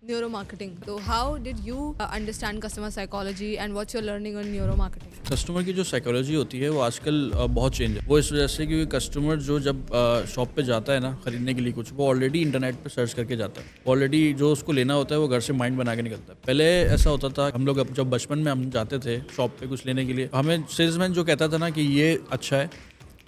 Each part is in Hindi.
Neuro marketing. So, how did you understand customer psychology and what's your learning on neuro marketing? Customer की जो साइकोलॉजी होती है वो आजकल बहुत चेंज है। वो इस वजह से क्योंकि कस्टमर जो जब शॉप पे जाता है ना ख़रीदने के लिए कुछ, वो ऑलरेडी इंटरनेट पे सर्च करके जाता है। ऑलरेडी जो उसको लेना होता है वो घर से माइंड बना के निकलता है। पहले ऐसा होता था, हम लोग जब बचपन में हम जाते थे शॉप पे कुछ लेने के लिए, हमें सेल्समैन जो कहता था ना कि ये अच्छा है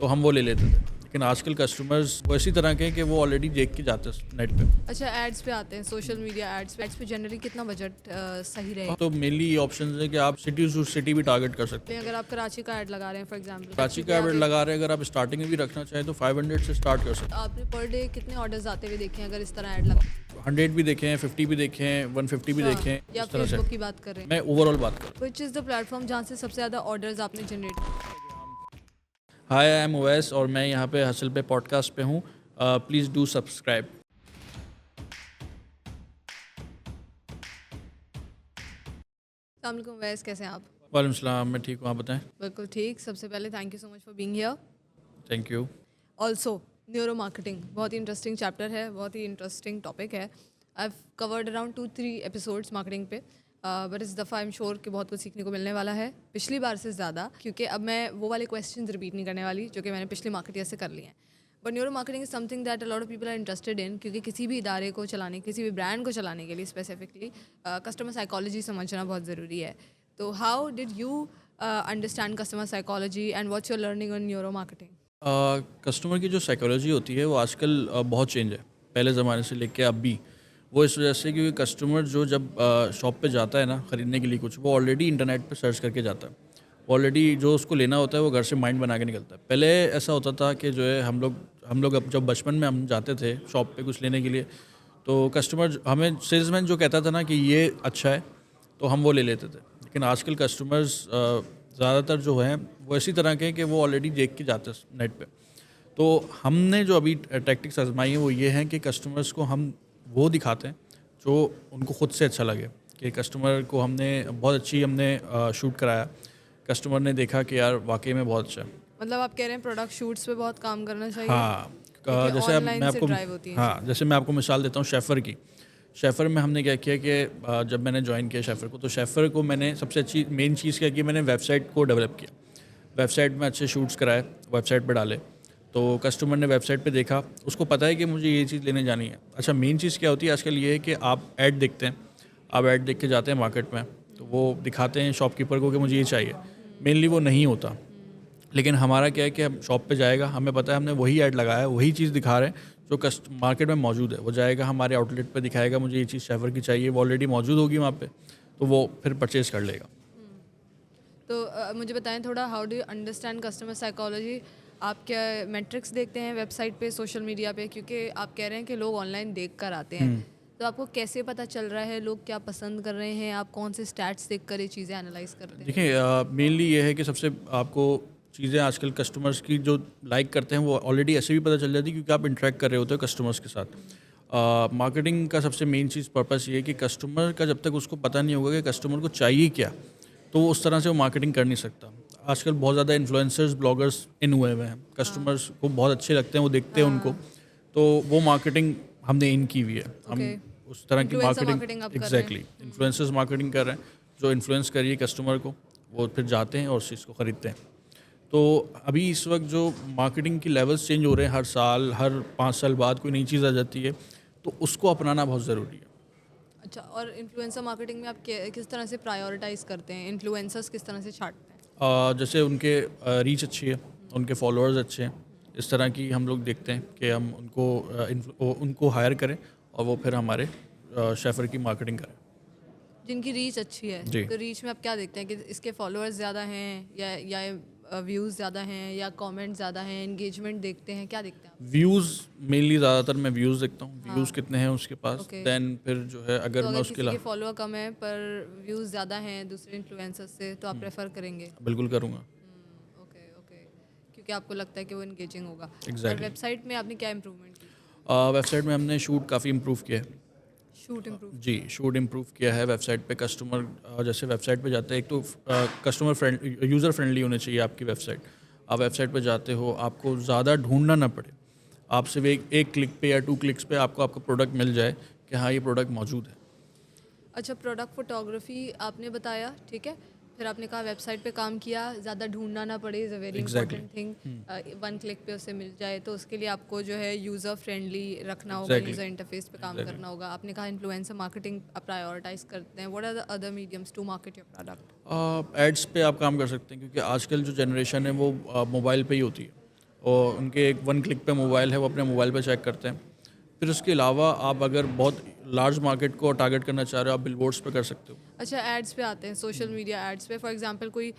तो हम वो ले लेते थे। लेकिन आजकल कस्टमर्स वो इसी तरह के हैं कि वो ऑलरेडी देख के जाते हैं नेट पे। अच्छा, एड्स पे आते हैं, सोशल मीडिया एड्स पे जनरली कितना बजट सही रहेगा? तो मेनली ये ऑप्शन है कि आप सिटी टू सिटी भी टारगेट कर सकते हैं। अगर आप कराची का ऐड लगा रहे हैं फॉर एग्जांपल, कराची का एड लगा रहे हैं, अगर आप स्टार्टिंग में भी रखना चाहें तो 500 से स्टार्ट कर सकते आपने पर डे कितने ऑर्डर्स आते हुए देखे हैं अगर इस तरह ऐड लगा? हैं। 100 भी देखे हैं, 50 भी देखे हैं, 150 भी देखे हैं, या इस तरह से। फेसबुक की बात कर रहे हैं? मैं ओवरऑल बात कर रहा विच इज़ द प्लेटफॉर्म जहाँ से सबसे ज़्यादा ऑर्डर्स आपने जनरेट किए? हूँ। हाय, आई एम ओवैस और मैं यहाँ पे हसल पे पॉडकास्ट पे हूँ। Please do subscribe. अस्सलाम वालेकुम वैस, कैसे हैं आप? वालेकुम सलाम, मैं ठीक हूँ, आप बताएं। बिल्कुल ठीक। सबसे पहले thank you so much for being here. Thank you. Also neuro marketing बहुत ही इंटरेस्टिंग चैप्टर है, बहुत ही इंटरेस्टिंग टॉपिक है। I covered around 2-3 episodes marketing पे, बट इस दफ़ा आई एम श्योर कि बहुत कुछ सीखने को मिलने वाला है पिछली बार से ज़्यादा, क्योंकि अब मैं वो वाले क्वेश्चंस रिपीट नहीं करने वाली जो कि मैंने पिछले मार्केट ईयर से कर लिए हैं। But neuromarketing is something that a lot of people are interested in, क्योंकि किसी भी इदारे को चलाने, किसी भी ब्रांड को चलाने के लिए स्पेसिफिकली कस्टमर साइकोलॉजी समझना बहुत ज़रूरी है। तो how did you understand customer psychology and what's your learning on neuro marketing? Customer की जो साइकोलॉजी होती है वो आजकल बहुत चेंज है, पहले ज़माने से लेके अब भी। वो इस वजह से क्योंकि कस्टमर जो जब शॉप पे जाता है ना ख़रीदने के लिए कुछ, वो ऑलरेडी इंटरनेट पे सर्च करके जाता है। ऑलरेडी जो उसको लेना होता है वो घर से माइंड बना के निकलता है। पहले ऐसा होता था कि जो है हम लोग जब बचपन में हम जाते थे शॉप पे कुछ लेने के लिए, तो कस्टमर हमें सेल्समैन जो कहता था ना कि ये अच्छा है तो हम वो ले लेते थे। लेकिन आजकल कस्टमर्स ज़्यादातर जो हैं वो इसी तरह के हैं कि वो ऑलरेडी देख के जाते हैं नेट पे। तो हमने जो अभी टैक्टिक्स आजमाई हैं वो ये हैं कि कस्टमर्स को हम वो दिखाते हैं जो उनको खुद से अच्छा लगे। कि कस्टमर को हमने शूट कराया, कस्टमर ने देखा कि यार वाकई में बहुत अच्छा है। मतलब आप कह रहे हैं प्रोडक्ट शूट्स पे बहुत काम करना चाहिए? हाँ, क्योंकि जैसे अब online मैं से आपको drive होती है हाँ जैसे मैं आपको मिसाल देता हूँ शेफ़र की। शेफ़र में हमने क्या किया कि जब मैंने ज्वाइन किया शेफ़र को, तो शेफ़र को मैंने सबसे अच्छी मेन चीज़ क्या की, मैंने वेबसाइट को डेवलप किया। वेबसाइट में अच्छे शूट्स कराए, वेबसाइट पे डाले, तो कस्टमर ने वेबसाइट पे देखा, उसको पता है कि मुझे ये चीज़ लेने जानी है। अच्छा, मेन चीज़ क्या होती है आजकल ये है कि आप ऐड देखते हैं, आप ऐड देख के जाते हैं मार्केट में, तो वो दिखाते हैं शॉपकीपर को कि मुझे ये चाहिए। मेनली वो नहीं होता। लेकिन हमारा क्या है कि हम शॉप पे जाएगा, हमें पता है हमने वही ऐड लगाया है, वही चीज़ दिखा रहे हैं जो मार्केट में मौजूद है। वो जाएगा हमारे आउटलेट पे दिखाएगा मुझे ये चीज़ शेफ़र की चाहिए, वो ऑलरेडी मौजूद होगी वहाँ पे, तो वो फिर परचेज़ कर लेगा। तो मुझे बताएं थोड़ा, how do you understand customer psychology? आप क्या मैट्रिक्स देखते हैं वेबसाइट पे, सोशल मीडिया पे? क्योंकि आप कह रहे हैं कि लोग ऑनलाइन देख कर आते हैं, तो आपको कैसे पता चल रहा है लोग क्या पसंद कर रहे हैं? आप कौन से स्टैट्स देख कर ये चीज़ें एनालाइज करते हैं? देखिए, मेनली ये है कि सबसे आपको चीज़ें आजकल कस्टमर्स की जो लाइक करते हैं वो ऑलरेडी ऐसे भी पता चल जाती है क्योंकि आप इंटरेक्ट कर रहे होते हो कस्टमर्स के साथ। मार्केटिंग का सबसे मेन चीज़ पर्पस ये है कि कस्टमर का जब तक उसको पता नहीं होगा कि कस्टमर को चाहिए क्या, तो वो उस तरह से वो मार्केटिंग कर नहीं सकता। आजकल बहुत ज़्यादा इन्फ्लुएंसर्स, ब्लॉगर्स इन हुए हुए हैं, कस्टमर्स को बहुत अच्छे लगते हैं, वो देखते हैं उनको, तो वो मार्केटिंग हमने इन की हुई है। हम उस तरह की Influencer मार्केटिंग marketing आप कर रहे हैं। एग्जैक्टली इन्फ्लुएंसर्स मार्केटिंग कर रहे हैं, जो इन्फ्लुएंस करिए कस्टमर को, वो फिर जाते हैं और उस चीज़ को ख़रीदते हैं। तो अभी इस वक्त जो मार्केटिंग की लेवल्स चेंज हो रहे हैं, हर साल, हर 5 साल बाद कोई नई चीज़ आ जाती है, तो उसको अपनाना बहुत ज़रूरी है। अच्छा, और इन्फ्लुएंसर मार्केटिंग में आप किस तरह से प्रायोरिटाइज करते हैं? इन्फ्लुएंसर्स किस तरह से छांटते हैं? जैसे उनके रीच अच्छी है, उनके फॉलोअर्स अच्छे हैं, इस तरह की हम लोग देखते हैं कि हम उनको हायर करें और वो फिर हमारे शेफ़र की मार्केटिंग करें। जिनकी रीच अच्छी है, जी। तो रीच में आप क्या देखते हैं कि इसके फॉलोअर्स ज़्यादा हैं या व्यूज़ ज़्यादा हैं या कमेंट ज़्यादा हैं, एंगेजमेंट देखते हैं, क्या देखते हैं आप? व्यूज़ मेनली ज़्यादातर मैं व्यूज़ देखता हूँ, व्यूज़ कितने हैं उसके पास, ओके। देन फिर जो है अगर तो मैं अगर उसके किसी के अलावा फॉलोअर कम है पर व्यूज़ ज़्यादा हैं दूसरे इन्फ्लुएंसर्स से, तो आप प्रेफर करेंगे? बिल्कुल करूँगा। ओके ओके, क्योंकि आपको लगता है कि वो एंगेजिंग होगा। और एग्जैक्टली। वेबसाइट में आपने क्या इम्प्रूवमेंट की? वेबसाइट में हमने शूट काफ़ी इम्प्रूव किया है। Shoot improve? जी, शूट इम्प्रूव किया है वेबसाइट पे। कस्टमर जैसे वेबसाइट पे जाते हैं, एक तो कस्टमर यूज़र फ्रेंडली होनी चाहिए आपकी वेबसाइट। आप वेबसाइट पे जाते हो, आपको ज़्यादा ढूंढना ना पड़े, आप सिर्फ एक क्लिक पे या 2 क्लिक्स पे आपको आपका प्रोडक्ट मिल जाए कि हाँ ये प्रोडक्ट मौजूद है। अच्छा, प्रोडक्ट फोटोग्राफी आपने बताया, ठीक है। फिर आपने कहा वेबसाइट पे काम किया, ज़्यादा ढूंढना ना पड़े, is a very exactly. Important thing. One click पे उसे मिल जाए, तो उसके लिए आपको जो है यूज़र फ्रेंडली रखना होगा, एग्जैक्टली। यूज़र इंटरफेस पे काम एग्जैक्टली। करना होगा। आपने कहा इन्फ्लुएंसर मार्केटिंग आप प्रायोरिटाइज करते हैं। What are the other mediums to market your product? Ads पे आप काम कर सकते हैं, क्योंकि आजकल जो जनरेशन है वो मोबाइल पे ही होती है, और उनके एक वन क्लिक पे मोबाइल है, वो अपने मोबाइल पे चेक करते हैं। फिर उसके अलावा आप अगर बहुत लार्ज मार्केट को टारगेट करना चाह रहे हो, आप बिलबोर्ड्स पे कर सकते हो। अच्छा, एड्स पे आते हैं, सोशल मीडिया एड्स पे। फॉर एग्जांपल कोई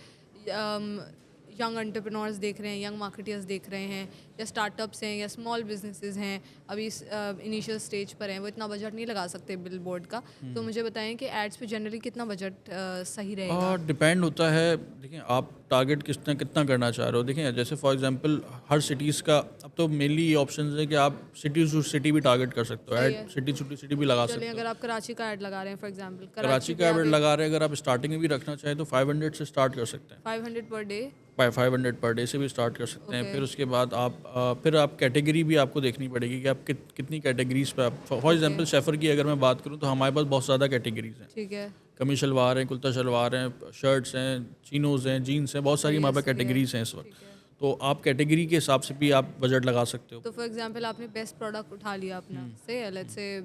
यंग एंटरप्रेन्योर्स देख रहे हैं, यंग मार्केटर्स देख रहे हैं, या स्टार्टअप्स हैं, या स्मॉल बिजनेसेस हैं, अभी इनिशियल स्टेज पर हैं, वो इतना बजट नहीं लगा सकते बिलबोर्ड का। तो मुझे बताएं कि एड्स पे जनरली कितना बजट सही रहेगा? डिपेंड होता है। देखिए, आप टारगेट कितना कितना करना चाह रहे हो। देखिए, जैसे फॉर एग्जांपल हर सिटीज़ का अब तो मेनली ये ऑप्शन है कि आप सिटी टू सिटी भी टारगेट कर सकते हो, सही ऐड है। सिटी टू सिटी भी लगा चलिए, सकते हो। अगर आप कराची का ऐड लगा रहे हैं फॉर एग्जांपल, कराची पे का आप एड लगा रहे हैं, अगर आप स्टार्टिंग में भी रखना चाहें तो 500 से स्टार्ट कर सकते हैं। 500 पर डे। 500 पर डे से भी स्टार्ट कर सकते हैं। ओके। फिर उसके बाद आप फिर आप कैटेगरी भी आपको देखनी पड़ेगी कि आप कितनी कैटेगरीज पे आप, फॉर एग्जांपल शेफर की अगर मैं बात करूं तो हमारे पास बहुत ज़्यादा कैटेगरीज हैं। ठीक है। कमीज शलवार हैं, कुर्ता शलवार हैं, शर्ट्स हैं, चिनोज हैं, जीन्स हैं, बहुत सारी हमारे पास कैटेगरीज हैं इस वक्त। ठीक है। तो आप कैटेगरी के हिसाब से भी आप बजट लगा सकते हो। तो फॉर एग्जांपल आपने बेस्ट प्रोडक्ट उठा लिया अपना, से लेट्स से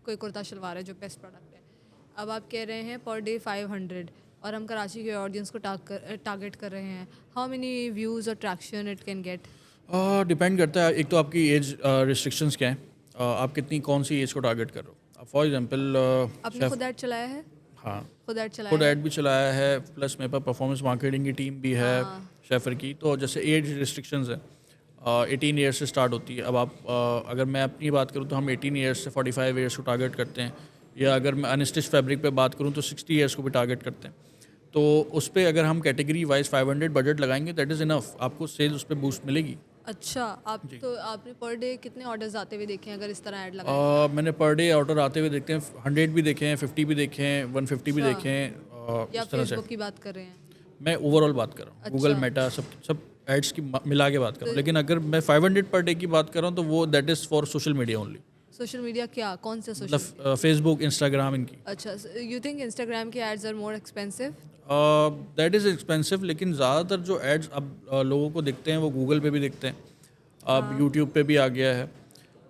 कोई कुर्ता शलवार है जो बेस्ट प्रोडक्ट है। अब आप कह रहे हैं पर डे 500, और हम कराची के ऑडियंस को टारगेट कर रहे हैं। हाउ मेनी व्यूज़ और traction it can get? Depend करता है, एक तो आपकी एज रिस्ट्रिक्शंस क्या हैं, आप कितनी कौन सी एज को टारगेट कर रहे हो। फॉर एग्जांपल आपने खुद ऐड चलाया है? हाँ, खुद ऐड चलाया खुद है? ऐड भी चलाया है, प्लस मेरे पास परफॉर्मेंस मार्केटिंग की टीम भी है शेफर की। तो जैसे एज रिस्ट्रिक्शंस है, 18 ईयर्स से स्टार्ट होती है। अब आप अगर मैं अपनी बात करूँ तो हम 18 ईयर्स से 45 ईयर्स को टारगेट करते हैं, या अगर मैं अनस्टिच फैब्रिक पे बात करूँ तो 60 ईयर्स को भी टारगेट करते हैं। तो उस पर अगर हम कैटेगरी वाइज 500 बजट लगाएंगे, दैट इज़ इनफ, आपको सेल्स उस पर बूस्ट मिलेगी। अच्छा, आपने पर डे कितने ऑर्डर्स आते हुए देखे हैं अगर इस तरह ऐड लगाएं? मैंने पर डे ऑर्डर आते हुए देखते हैं, 100 भी देखे हैं, 50 भी देखे हैं, 150 भी अच्छा। देखे हैं, या इस तरह से। फेसबुक की बात कर रहे हैं? मैं ओवरऑल बात कर रहा हूँ, गूगल अच्छा। मेटा सब एड्स की मिला के बात कर रहा हूँ। लेकिन अगर मैं 500 पर डे की बात कर रहा हूँ तो वो that is for social media only, social media क्या, कौन से सोशल? मतलब फेसबुक, इंस्टाग्राम, इनकी। अच्छा, यू थिंक इंस्टाग्राम के ads are more expensive? That is expensive, लेकिन ज़्यादातर जो एड्स अब लोगों को दिखते हैं वो गूगल पे भी दिखते हैं, अब यूट्यूब पे भी आ गया है।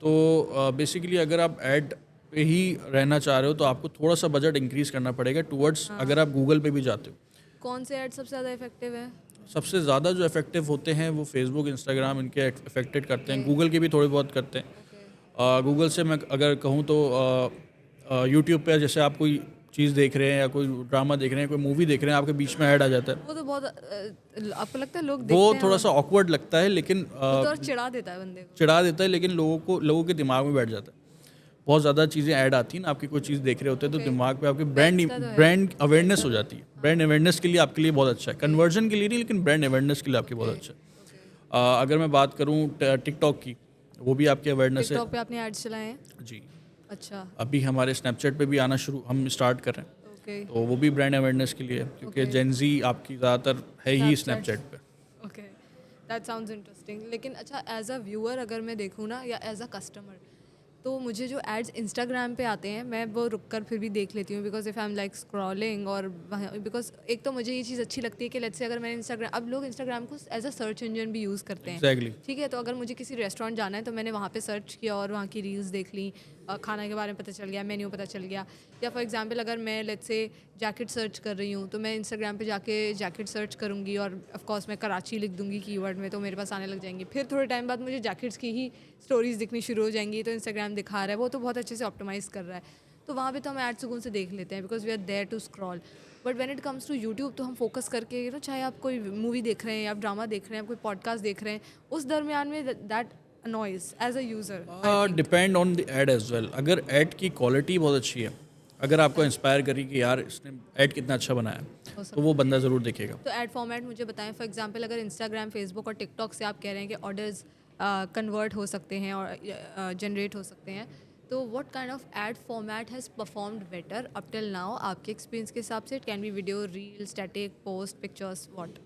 तो बेसिकली अगर आप ऐड पे ही रहना चाह रहे हो तो आपको थोड़ा सा बजट इंक्रीज़ करना पड़ेगा टुवर्ड्स, अगर आप गूगल पे भी जाते हो। कौन से ऐड सबसे ज़्यादा इफेक्टिव है? सबसे ज़्यादा जो इफेक्टिव होते हैं वो फेसबुक, इंस्टाग्राम, इनके इफेक्टेड करते हैं। गूगल के भी थोड़े बहुत करते हैं। गूगल से मैं अगर कहूँ तो यूट्यूब पे जैसे आप कोई चीज़ देख रहे हैं या कोई ड्रामा देख रहे हैं, कोई मूवी देख रहे हैं, आपके बीच में ऐड आ जाता है, वो तो बहुत आपको लगता है लोग वो देखते हैं? थोड़ा सा ऑकवर्ड लगता है, लेकिन वो तो और चिढ़ा देता है बंदे को। चिढ़ा देता है, लेकिन लोगों के दिमाग में बैठ जाता है। बहुत ज़्यादा चीज़ें ऐड आती हैं ना, आपकी कोई चीज़ देख रहे होते हैं तो दिमाग पे आपकी ब्रांड अवेयरनेस हो जाती है। ब्रांड अवेयरनेस के लिए आपके लिए बहुत अच्छा है, कन्वर्जन के लिए नहीं, लेकिन ब्रांड अवेयरनेस के लिए आपके बहुत अच्छा है। अगर मैं बात करूँ टिकटॉक की, वो भी आपकी अवेयरनेस है। टिकटॉक पे आपने एड्स चलाए हैं? जी, अच्छा। अभी हमारे स्नैपचैट पे भी आना हम स्टार्ट कर रहे हैं, ओके। तो वो भी ब्रांड अवेयरनेस के लिए है, क्योंकि जेनजी आपकी ज़्यादातर है ही स्नैपचैट पे। Okay, that sounds interesting. लेकिन अच्छा, एज अ व्यूअर अगर मैं देखूँ ना, या एज अ कस्टमर, तो मुझे जो एड्स इंस्टाग्राम पे आते हैं मैं वो रुक कर फिर भी देख लेती हूँ, because if I am like scrolling, और बिकॉज एक तो मुझे ये चीज़ अच्छी लगती है कि लेट्स से अगर मैंने इंस्टाग्राम, अब लोग इंस्टाग्राम को एज अ सर्च इंजन भी यूज़ करते हैं। एग्जैक्टली। ठीक है, तो अगर मुझे किसी रेस्टोरेंट जाना है तो मैंने वहाँ पे सर्च किया और वहाँ की रील्स देख ली, खाना के बारे में पता चल गया, मेन्यू पता चल गया। या फॉर एग्जांपल अगर मैं लेट्स से जैकेट सर्च कर रही हूँ तो मैं इंस्टाग्राम पे जाके जैकेट सर्च करूँगी, और ऑफ कोर्स मैं कराची लिख दूँगी कीवर्ड में, तो मेरे पास आने लग जाएंगी। फिर थोड़े टाइम बाद मुझे जैकेट्स की ही स्टोरीज दिखनी शुरू हो जाएंगी, तो इंस्टाग्राम दिखा रहा है, वो तो बहुत अच्छे से ऑप्टिमाइज़ कर रहा है, तो वहाँ पे तो हम एड सुकून से देख लेते हैं, because we are there to scroll. But when it comes to YouTube तो हम फोकस करके, यू नो, चाहे आप कोई मूवी देख रहे हैं, या आप ड्रामा देख रहे हैं, आप कोई पॉडकास्ट देख रहे हैं, उस दरमियान में दैट annoys as a user, I think. Depend on the ad as well. अगर एड की क्वालिटी बहुत अच्छी है, अगर आपको इंस्पायर करी कि यार इसने ऐड कितना अच्छा बनाया है, तो वो बंदा ज़रूर देखेगा। तो ऐड फॉर्मेट मुझे बताएं। फॉर एग्जांपल अगर इंस्टाग्राम, फेसबुक और टिकटॉक से आप कह रहे हैं कि ऑर्डर्स कन्वर्ट हो सकते हैं और जनरेट हो सकते हैं, तो what kind of add format has performed better up till now आपके एक्सपीरियंस के हिसाब से? It can be video, reel, static, post, pictures, what?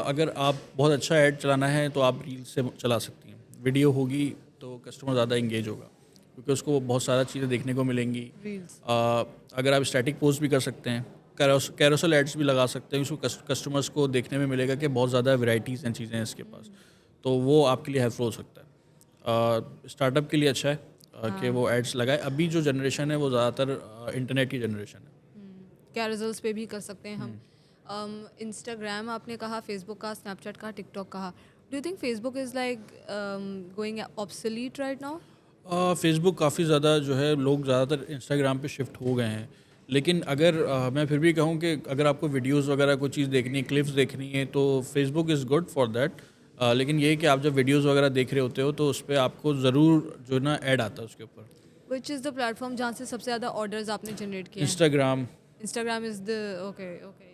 अगर आप बहुत अच्छा ऐड चलाना है तो आप रील से चला सकती हैं। वीडियो होगी तो कस्टमर ज़्यादा इंगेज होगा, क्योंकि उसको बहुत सारा चीज़ें देखने को मिलेंगी। रील्स। अगर आप स्टैटिक पोस्ट भी कर सकते हैं, कैरोसल एड्स भी लगा सकते हैं, उसको कस्टमर्स को देखने में मिलेगा कि बहुत ज़्यादा वैरायटीज़ हैं, चीज़ें हैं इसके पास, तो वो आपके लिए हेल्पफुल हो सकता है। स्टार्टअप के लिए अच्छा है कि वो एड्स लगाए। अभी जो जनरेशन है वो ज़्यादातर इंटरनेट की जनरेशन है। कैरोजल्स पे भी कर सकते हैं हम। इंस्टाग्राम आपने कहा, फेसबुक का, स्नैपचैट का, टिकटॉक कहा। Do you think Facebook is like going obsolete right now? Facebook काफ़ी ज़्यादा जो है, लोग ज़्यादातर इंस्टाग्राम पे शिफ्ट हो गए हैं, लेकिन अगर मैं फिर भी कहूँ कि अगर आपको वीडियोस वगैरह कोई चीज़ देखनी है, क्लिप्स देखनी है, तो Facebook is good for that. लेकिन ये है कि आप जब वीडियोस वगैरह देख रहे होते हो तो उस पर आपको ज़रूर जो है ना ऐड आता है उसके ऊपर। विच इज़ द प्लेटफॉर्म जहाँ से सबसे ज़्यादा ऑर्डर्स आपने जनरेट किए हैं? Instagram. Instagram is the okay okay.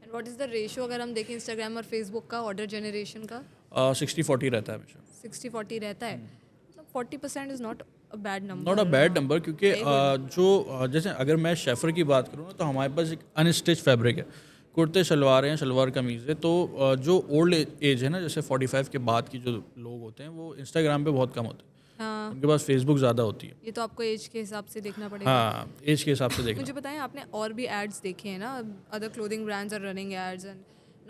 And what is the ratio अगर हम देखें इंस्टाग्राम और फेसबुक का ऑर्डर जनरेशन का? 60-40 रहता है हमेशा। 60-40 रहता है। 40% is not a bad number. Not a bad number, क्योंकि जैसे अगर मैं शेफर की बात करूँ ना, तो हमारे पास एक अनस्टिच फैब्रिक है, कुर्ते शलवार हैं, शलवार कमीज़ है। तो जो ओल्ड एज है ना, जैसे 45 के बाद की जो लोग होते हैं, वो इंस्टाग्राम पे बहुत कम होते हैं, हाँ, उनके पास फेसबुक ज़्यादा होती है। ये तो आपको एज के हिसाब से देखना पड़ेगा। हाँ, एज के हिसाब से देखना। मुझे बताएं, आपने और भी एड्स देखे हैं ना? Other clothing brands are running ads, and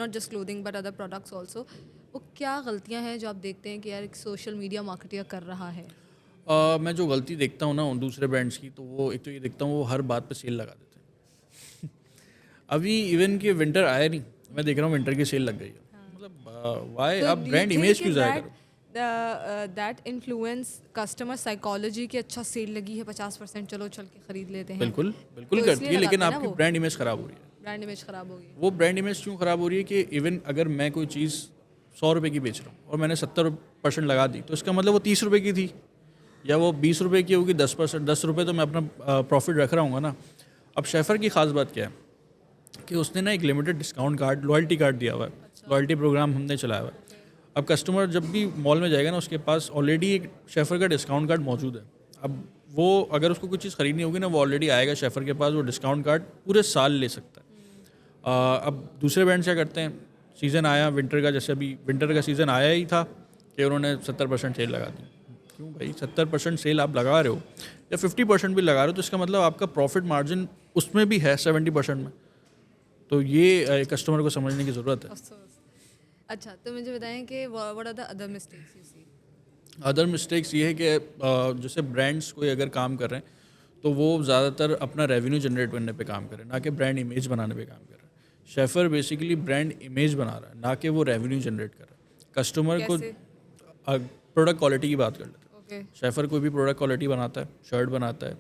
not just clothing but other products also. वो क्या गलतियां हैं जो आप देखते हैं कि यार एक सोशल मीडिया मार्केटर कर रहा है? मैं जो गलती देखता हूँ ना उन दूसरे ब्रांड्स की, तो वो एक तो ये देखता हूँ वो हर बात पे सेल लगा देते हैं। अभी इवन कि विंटर आया नहीं, मैं देख रहा हूँ विंटर की सेल लग गई है। मतलब वाई आप ब्रांड इमेज क्यों ज़ाया करो? दैट इन्फ्लुएंस कस्टमर साइकोलॉजी की अच्छा सेल लगी है 50%, चलो चल के खरीद लेते हैं। बिल्कुल बिल्कुल तो करती इसलिए है, लेकिन लगाते हैं ना आपकी वो। ब्रांड इमेज ख़राब हो रही है। ब्रांड इमेज खराब होगी। वो ब्रांड इमेज क्यों ख़राब हो रही है कि इवन अगर मैं कोई चीज़ 100 रुपये की बेच रहा हूँ और मैंने 70% लगा दी, तो इसका मतलब वो 30 रुपये की थी, या वो 20 रुपये की होगी, 10%, 10 रुपये तो मैं अपना प्रॉफिट रख रहा हूँ ना। अब शेफर की ख़ास बात क्या है कि उसने ना एक limited discount card, loyalty card दिया हुआ है। लॉयल्टी प्रोग्राम हमने चलाया हुआ है। अब कस्टमर जब भी मॉल में जाएगा ना, उसके पास ऑलरेडी एक शेफर का डिस्काउंट कार्ड मौजूद है। अब वो अगर उसको कुछ चीज़ ख़रीदनी होगी ना, वो ऑलरेडी आएगा शेफर के पास, वो डिस्काउंट कार्ड पूरे साल ले सकता है। अब दूसरे ब्रांड्स क्या करते हैं, सीज़न आया विंटर का, जैसे अभी विंटर का सीज़न आया ही था कि उन्होंने 70% सेल लगा दी। क्यों भाई, 70% सेल आप लगा रहे हो या 50% भी लगा रहे हो, तो इसका मतलब आपका प्रॉफिट मार्जिन उसमें भी है 70% में। तो ये कस्टमर को समझने की ज़रूरत है। अफसोस। अच्छा, तो मुझे बताएं कि what are the other mistakes you see? Other mistakes ये है कि जैसे ब्रांड्स कोई अगर काम कर रहे हैं तो वो ज़्यादातर अपना रेवेन्यू जनरेट करने पे काम कर रहे हैं, ना कि ब्रांड इमेज बनाने पे काम कर रहे हैं। शेफर बेसिकली ब्रांड इमेज बना रहा है, ना कि वो रेवेन्यू जनरेट कर रहा है। कस्टमर को कैसे? प्रोडक्ट क्वालिटी की बात कर लेते हैं। ओके। शेफर कोई भी प्रोडक्ट क्वालिटी बनाता है, शर्ट बनाता है,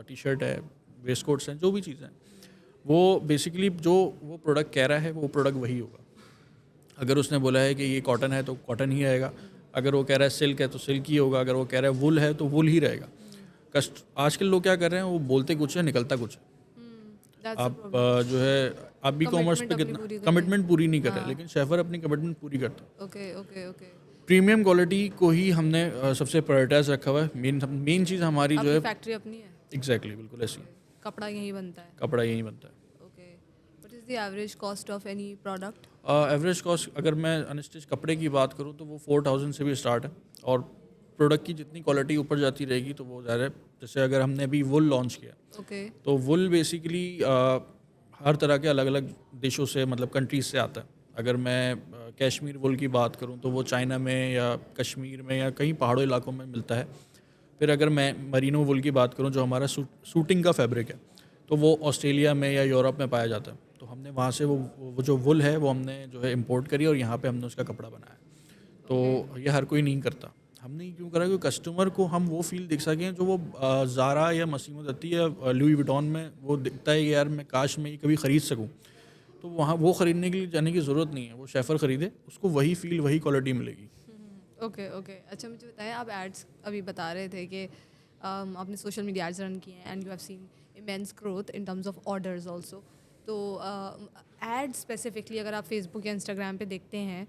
टी शर्ट है, वेस्ट कोट्स हैं, जो भी चीज़ें हैं, वो बेसिकली जो वो प्रोडक्ट कह रहा है वो प्रोडक्ट वही होगा। अगर उसने बोला है कि ये कॉटन है तो कॉटन ही आएगा, अगर वो कह रहा है सिल्क है तो सिल्क ही होगा, अगर वो कह रहा है वुल है तो वुल ही रहेगा। आजकल लोग क्या कर रहे हैं, वो बोलते कुछ है निकलता कुछ है। आप जो है आप भी कॉमर्स पे कितना कमिटमेंट पूरी नहीं कर रहे, लेकिन शेफर अपनी कमिटमेंट पूरी करता है। Okay okay okay. Premium quality को ही हमने सबसे प्रायोरिटाइज रखा हुआ है। मेन चीज़ हमारी जो है फैक्ट्री अपनी है? एग्जैक्टली बिल्कुल ऐसी, कपड़ा यहीं बनता है? कपड़ा यही बनता है। Okay. What is the average cost of any product? Average cost अगर मैं अनस्टिच कपड़े की बात करूँ तो वो 4000 से भी स्टार्ट है, और प्रोडक्ट की जितनी क्वालिटी ऊपर जाती रहेगी तो वो ज़्यादा है। जैसे अगर हमने अभी वुल लॉन्च किया, ओके। तो वुल बेसिकली हर तरह के अलग अलग देशों से, मतलब कंट्रीज से आता है। अगर मैं कश्मीर वुल की बात करूँ तो वो चाइना में या कश्मीर में या कहीं पहाड़ों इलाकों में मिलता है। फिर अगर मैं मरीनो वुल की बात करूँ जो हमारा सूटिंग का फैब्रिक है, तो वो ऑस्ट्रेलिया में या यूरोप में पाया जाता है। तो हमने वहाँ से वो जो वुल है वो हमने जो है इम्पोर्ट करी और यहाँ पे हमने उसका कपड़ा बनाया। तो ये हर कोई नहीं करता। हमने ये क्यों करा, क्योंकि कस्टमर को हम वो फील दिख सकें जो वो ज़ारा या मसीमो दत्ती या लुई विटॉन में वो दिखता है कि यार मैं काश मैं ये कभी ख़रीद सकूँ। तो वहाँ वो ख़रीदने के लिए जाने की ज़रूरत नहीं है, वो शेफर ख़रीदे, उसको वही फील वही क्वालिटी मिलेगी। Okay okay. अच्छा, मुझे बताएं, आप एड्स अभी बता रहे थे कि आपने सोशल मीडिया एड्स रन किए हैं and you have seen immense growth in terms of orders also. तो एड्स स्पेसिफिकली अगर आप फेसबुक या इंस्टाग्राम पे देखते हैं,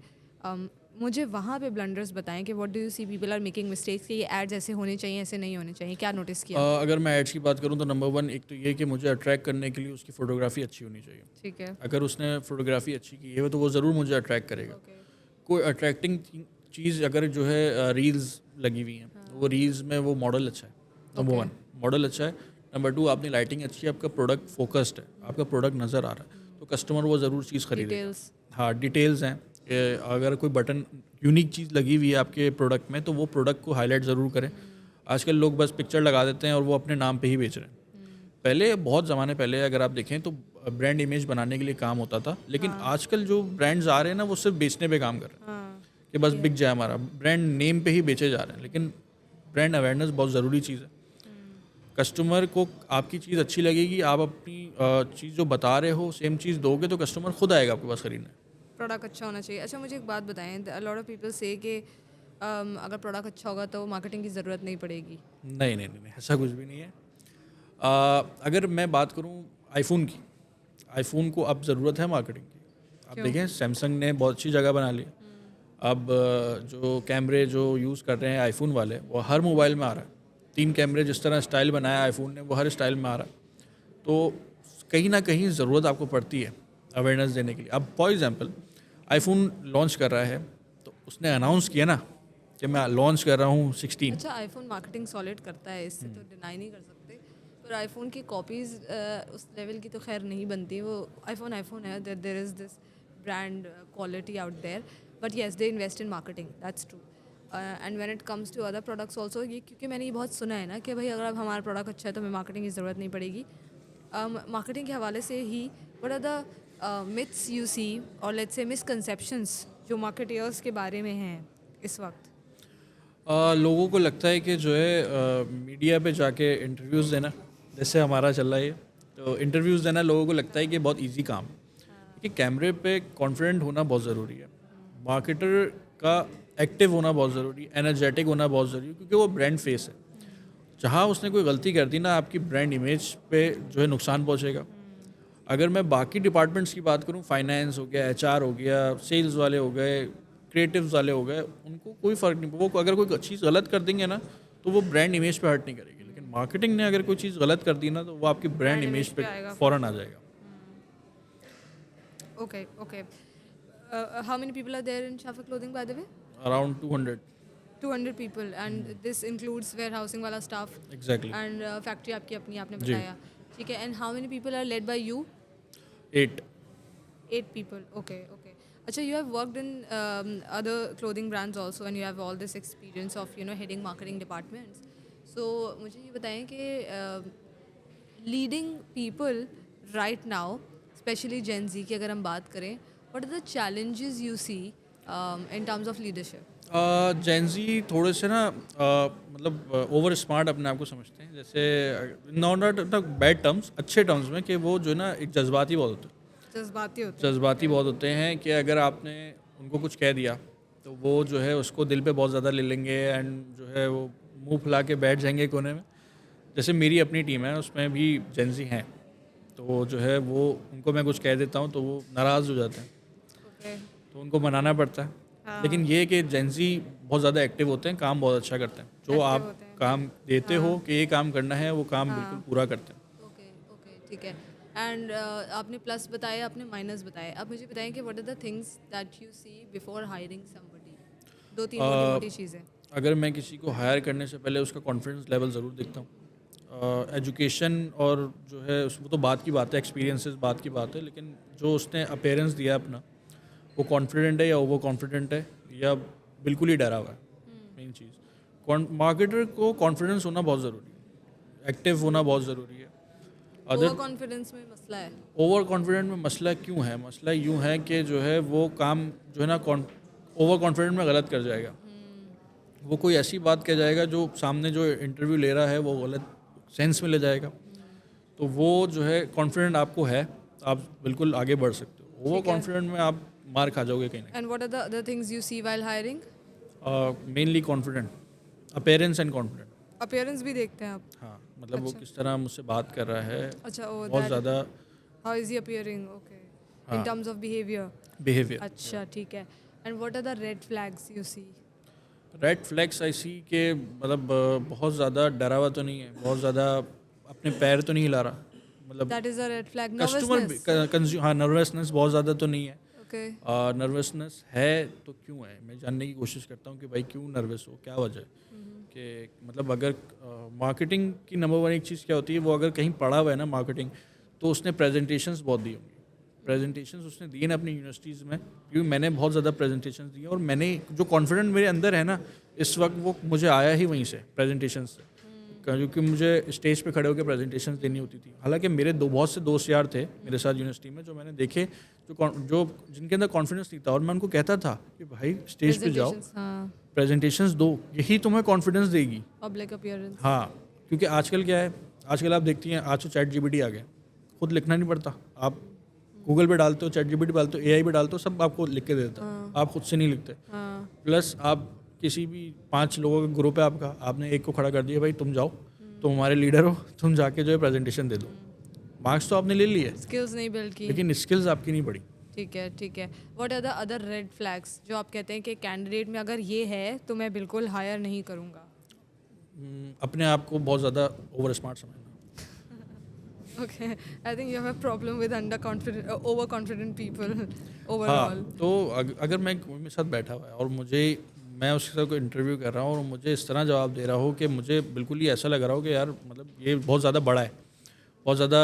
मुझे वहाँ पे ब्लंडर्स बताएं कि what do you see people are making mistakes, कि ये एड्स ऐसे होने चाहिए, ऐसे नहीं होने चाहिए, क्या नोटिस किया? अगर मैं एड्स की बात करूँ तो नंबर 1 एक तो ये कि मुझे अट्रैक्ट करने के लिए उसकी फ़ोटोग्राफी अच्छी होनी चाहिए। ठीक है। अगर उसने फ़ोटोग्राफी अच्छी की है तो वो ज़रूर मुझे अट्रैक्ट करेगा। ओके। कोई अट्रैक्टिंग चीज़ अगर जो है रील्स लगी हुई हैं, तो वो रील्स में वो मॉडल अच्छा है, नंबर वन, मॉडल अच्छा है। नंबर टू, आपकी लाइटिंग अच्छी है, आपका प्रोडक्ट फोकस्ड है, आपका प्रोडक्ट नज़र आ रहा है, तो कस्टमर वो ज़रूर चीज़ खरीदेगा। डिटेल्स। हाँ, डिटेल्स हैं कि अगर कोई बटन यूनिक चीज़ लगी हुई है आपके प्रोडक्ट में तो वो प्रोडक्ट को हाईलाइट ज़रूर करें। आजकल लोग बस पिक्चर लगा देते हैं और वो अपने नाम पे ही बेच रहे हैं। पहले बहुत ज़माने पहले अगर आप देखें तो ब्रांड इमेज बनाने के लिए काम होता था, लेकिन आजकल जो ब्रांड्स आ रहे हैं ना वो सिर्फ बेचने पे काम कर रहे हैं हाँ, कि बस बिक जाए हमारा ब्रांड नेम पे ही बेचे जा रहे हैं। लेकिन ब्रांड अवेयरनेस बहुत ज़रूरी चीज़ है। कस्टमर को आपकी चीज़ अच्छी लगेगी, आप अपनी चीज़ जो बता रहे हो सेम चीज़ दोगे तो कस्टमर खुद आएगा आपके पास खरीदने। प्रोडक्ट अच्छा होना चाहिए। अच्छा, मुझे एक बात बताएं, अ लॉट ऑफ पीपल से कि अगर प्रोडक्ट अच्छा होगा तो मार्केटिंग की ज़रूरत नहीं पड़ेगी। नहीं नहीं नहीं नहीं, ऐसा कुछ भी नहीं है। अगर मैं बात करूं आईफोन की, आईफोन को अब ज़रूरत है मार्केटिंग की। आप देखें सैमसंग ने बहुत अच्छी जगह बना ली। अब जो कैमरे जो यूज़ कर रहे हैं आईफोन वाले वो हर मोबाइल में आ रहा है। 3 कैमरे जिस तरह स्टाइल बनाया आईफोन ने वो हर स्टाइल में आ रहा है। तो कहीं ना कहीं ज़रूरत आपको पड़ती है अवेयरनेस देने के लिए। अब फॉर एग्जांपल आईफोन लॉन्च कर रहा है तो उसने अनाउंस किया ना कि मैं लॉन्च कर रहा हूँ 16। अच्छा, आईफोन मार्केटिंग सॉलिड करता है, इससे तो डिनाई नहीं कर सकते, पर आईफोन की कॉपीज़ उस लेवल की तो खैर नहीं बनती। वो आईफोन आईफोन है, there is this brand quality out there, but yes they invest in marketing, that's true. And when it comes to other products also, ये क्योंकि मैंने ये बहुत सुना है ना कि भाई अगर अब हमारा प्रोडक्ट अच्छा है तो हमें मार्केटिंग की ज़रूरत नहीं पड़ेगी। मार्केटिंग के हवाले से ही what are the myths you see और लेट्स से मिसकंसेप्शंस जो मार्केटियर्स के बारे में हैं इस वक्त? लोगों को लगता है कि जो है मीडिया पे जाके इंटरव्यूज़ देना, जैसे हमारा चल रहा है ये, तो इंटरव्यूज़ देना लोगों को लगता है कि बहुत इजी काम है। कि कैमरे पे कॉन्फिडेंट होना बहुत ज़रूरी है। मार्केटर का एक्टिव होना बहुत ज़रूरी है, एनर्जेटिक होना बहुत ज़रूरी है, क्योंकि वो ब्रांड फेस है। जहाँ उसने कोई गलती कर दी ना, आपकी ब्रांड इमेज पे जो है नुकसान पहुँचेगा। अगर मैं बाकी डिपार्टमेंट्स की बात करूँ, फाइनेंस हो गया, एचआर हो गया, सेल्स वाले हो गए, क्रिएटिव्स वाले हो गए, उनको कोई फ़र्क नहीं। वो अगर कोई चीज़ गलत कर देंगे ना तो वो ब्रांड इमेज पे हर्ट नहीं करेगी। लेकिन मार्केटिंग ने अगर कोई चीज़ गलत कर दी ना तो वो आपकी ब्रांड इमेज पे आएगा। फ़ौरन आ जाएगा। Okay, okay. How many people are there in Shafa Clothing, by the way? Around 200 200 people, and this includes warehousing वाला staff एग्जैक्टली। and factory आपकी अपनी आपने जी। बताया, ठीक है? And how many people are led by you? 8। 8 people. Okay, okay. Acha, you have worked in other clothing brands also, and you have all this experience of heading marketing departments. So मुझे ये बताएं कि leading people right now, especially Gen Z की अगर हम बात करें, what are the challenges you see in terms of leadership? Gen Z थोड़े से ना मतलब ओवर स्मार्ट अपने आप को समझते हैं। जैसे नॉट बैड टर्म्स, अच्छे टर्म्स में, कि वो जो है ना एक जज्बाती बहुत होते हैं। जज्बाती होते हैं। जज्बाती बहुत होते हैं कि अगर आपने उनको कुछ कह दिया तो वो जो है उसको दिल पे बहुत ज़्यादा ले लेंगे एंड जो है वो मुंह फुला के बैठ जाएंगे कोने में। जैसे मेरी अपनी टीम है उसमें भी जेंजी हैं, तो जो है वो उनको मैं कुछ कह देता हूँ तो वो नाराज़ हो जाते हैं, Okay. तो उनको मनाना पड़ता है। लेकिन ये कि जेंजी बहुत ज़्यादा एक्टिव होते हैं, काम बहुत अच्छा करते हैं। जो आप होते हैं। काम देते हो कि ये काम करना है वो काम बिल्कुल पूरा करते हैं। ओके ओके, ठीक है। एंड आपने प्लस बताया, आपने माइनस बताया, अब मुझे बताएं कि what are the things that you see before hiring somebody? 2-3 मोटी मोटी चीज़ें। अगर मैं किसी को हायर करने से पहले उसका कॉन्फिडेंस लेवल ज़रूर देखता हूँ। एजुकेशन और जो है वो तो बात की बात है, एक्सपीरियंसेस बात की बात है, लेकिन जो उसने अपेयरेंस दिया अपना, वो कॉन्फिडेंट है या ओवर कॉन्फिडेंट है या बिल्कुल ही डरा हुआ है। मेन चीज़ मार्केटर को कॉन्फिडेंस होना बहुत ज़रूरी है, एक्टिव होना बहुत ज़रूरी है। ओवर कॉन्फिडेंस में मसला है। ओवर कॉन्फिडेंट में मसला क्यों है? मसला यूँ है कि जो है वो काम जो है ना ओवर कॉन्फिडेंट में गलत कर जाएगा। वो कोई ऐसी बात कह जाएगा जो सामने जो इंटरव्यू ले रहा है वो गलत सेंस में ले जाएगा। तो वो जो है कॉन्फिडेंट आपको है, आप बिल्कुल आगे बढ़ सकते हो। ओवर कॉन्फिडेंट में आप मार खा जाओगे कहीं ना and what are the other things you see while hiring? कहीं। Mainly confident, appearance and confident. Appearance भी देखते हैं आप? हाँ, मतलब वो किस तरह मुझसे बात कर रहा है, अच्छा, बहुत ज़्यादा how is he appearing? Okay, in terms of behaviour. Behaviour. अच्छा, ठीक है। And what are the red flags you see? Red flags I see के मतलब बहुत ज़्यादा डरा हुआ तो नहीं है, बहुत ज़्यादा अपने पैर तो नहीं हिला रहा, मतलब that is a red flag. Customer हाँ नर्वसनेस बहुत ज़्यादा तो नहीं है। ओके, नर्वसनेस है तो क्यों है, मैं जानने की कोशिश करता हूँ कि भाई क्यों नर्वस हो, क्या वजह है। कि मतलब अगर मार्केटिंग की नंबर वन एक चीज़ क्या होती है, वो अगर कहीं पढ़ा हुआ है ना मार्केटिंग, तो उसने प्रेजेंटेशंस बहुत दी होंगी। प्रेजेंटेशंस उसने दिए ना अपनी यूनिवर्सिटीज़ में, क्योंकि मैंने बहुत ज़्यादा प्रेजेंटेशंस दिए और मैंने जो कॉन्फिडेंट मेरे अंदर है ना इस वक्त, वो मुझे आया ही वहीं से, प्रेजेंटेशन से। क्योंकि मुझे स्टेज पे खड़े होकर प्रेजेंटेशन देनी होती थी। हालांकि मेरे बहुत से दोस्त यार थे मेरे साथ यूनिवर्सिटी में, जो मैंने देखे जो जिनके अंदर कॉन्फिडेंस नहीं था, और मैं उनको कहता था कि भाई स्टेज पे जाओ, प्रेजेंटेशंस दो, यही तुम्हें कॉन्फिडेंस देगी। Public appearance. हाँ, क्योंकि आजकल क्या है, आजकल आप देखती हैं, आज तो चैट जीपीटी आ गया, खुद लिखना नहीं पड़ता, आप गूगल पे डालते हो, चैट जीपीटी डालते हो, एआई पे डालते हो, सब आपको लिख के देता है, आप खुद से नहीं लिखते। प्लस आप किसी भी 5 लोगों का ग्रुप है आपका, आपने एक को खड़ा कर दिया, भाई तुम जाओ, तुम हमारे लीडर हो, तुम जाके जो है प्रेजेंटेशन दे दो। मार्क्स तो आपने ले लिए, स्किल्स नहीं बिल्ड की, लेकिन स्किल्स आपकी नहीं बढ़ी। ठीक है ठीक है। What are the other red flags जो आप कहते हैं कि कैंडिडेट में अगर ये है तो मैं बिल्कुल हायर नहीं करूँगा? अपने आप को बहुत ज़्यादा ओवर स्मार्ट समझना। Okay, I think you have a problem with under confident over confident people हाँ, ओवरऑल। तो अगर मैं मेरे साथ बैठा हुआ है और मैं उसके साथ कोई इंटरव्यू कर रहा हूँ और मुझे इस तरह जवाब दे रहा हो कि मुझे बिल्कुल ही ऐसा लग रहा हो कि यार मतलब ये बहुत ज़्यादा बड़ा है, बहुत ज़्यादा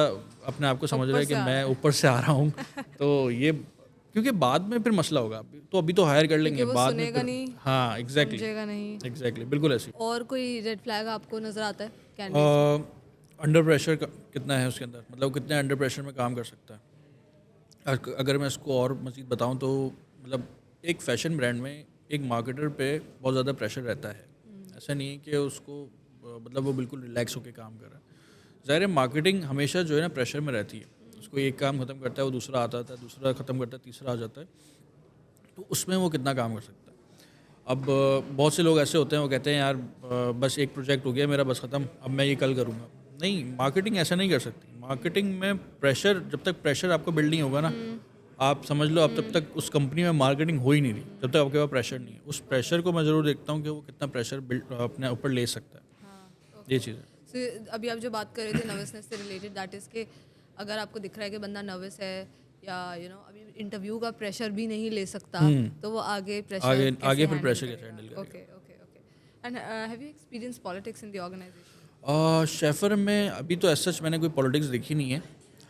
अपने आप को समझ रहा है कि मैं ऊपर से आ रहा हूँ, तो ये क्योंकि बाद में फिर मसला होगा, तो अभी तो हायर कर लेंगे, बाद में फिर, हाँ एग्जैक्टली, समझेगा नहीं। एग्जैक्टली, बिल्कुल ऐसे। और कोई रेड फ्लैग आपको नजर आता है कैंडिडेट? अंडर प्रेशर कितना है उसके अंदर, मतलब कितने अंडर प्रेशर में काम कर सकता है। अगर मैं इसको और मज़ीद बताऊं तो मतलब एक फ़ैशन ब्रांड में एक मार्केटर पे बहुत ज़्यादा प्रेशर रहता है। ऐसा नहीं है कि उसको मतलब वो बिल्कुल रिलैक्स होकर काम कर रहा है। ज़ाहिर है मार्केटिंग हमेशा जो है ना प्रेशर में रहती है, उसको एक काम ख़त्म करता है, वो दूसरा आता है, दूसरा ख़त्म करता है, तीसरा आ जाता है, तो उसमें वो कितना काम कर सकता है। अब बहुत से लोग ऐसे होते हैं, वो कहते हैं यार बस एक प्रोजेक्ट हो गया मेरा, बस ख़त्म, अब मैं ये कल करूँगा। नहीं, मार्केटिंग ऐसा नहीं कर सकती। मार्केटिंग में प्रेशर, जब तक प्रेशर आपको बिल्ड नहीं होगा ना, आप समझ लो, अब तब तक उस कंपनी में मार्केटिंग हो ही नहीं रही, जब तक आपके पास प्रेशर नहीं है। उस प्रेशर को मैं ज़रूर देखता हूँ कि वो कितना प्रेशर बिल्ड अपने ऊपर ले सकता है। ये चीज़ है। So, अभी आप जो बात कर रहे थे नर्वसनेस से रिलेटेड, दैट इज़ के अगर आपको दिख रहा है कि बंदा नर्वस है या अभी इंटरव्यू का प्रेशर भी नहीं ले सकता, तो वो आगे प्रेशर आगे फिर प्रेशर कैसे हैंडल करेगा। Okay okay okay. And have you experience politics in the organization? शेफर में अभी तो ऐसा मैंने कोई पॉलिटिक्स देखी नहीं है।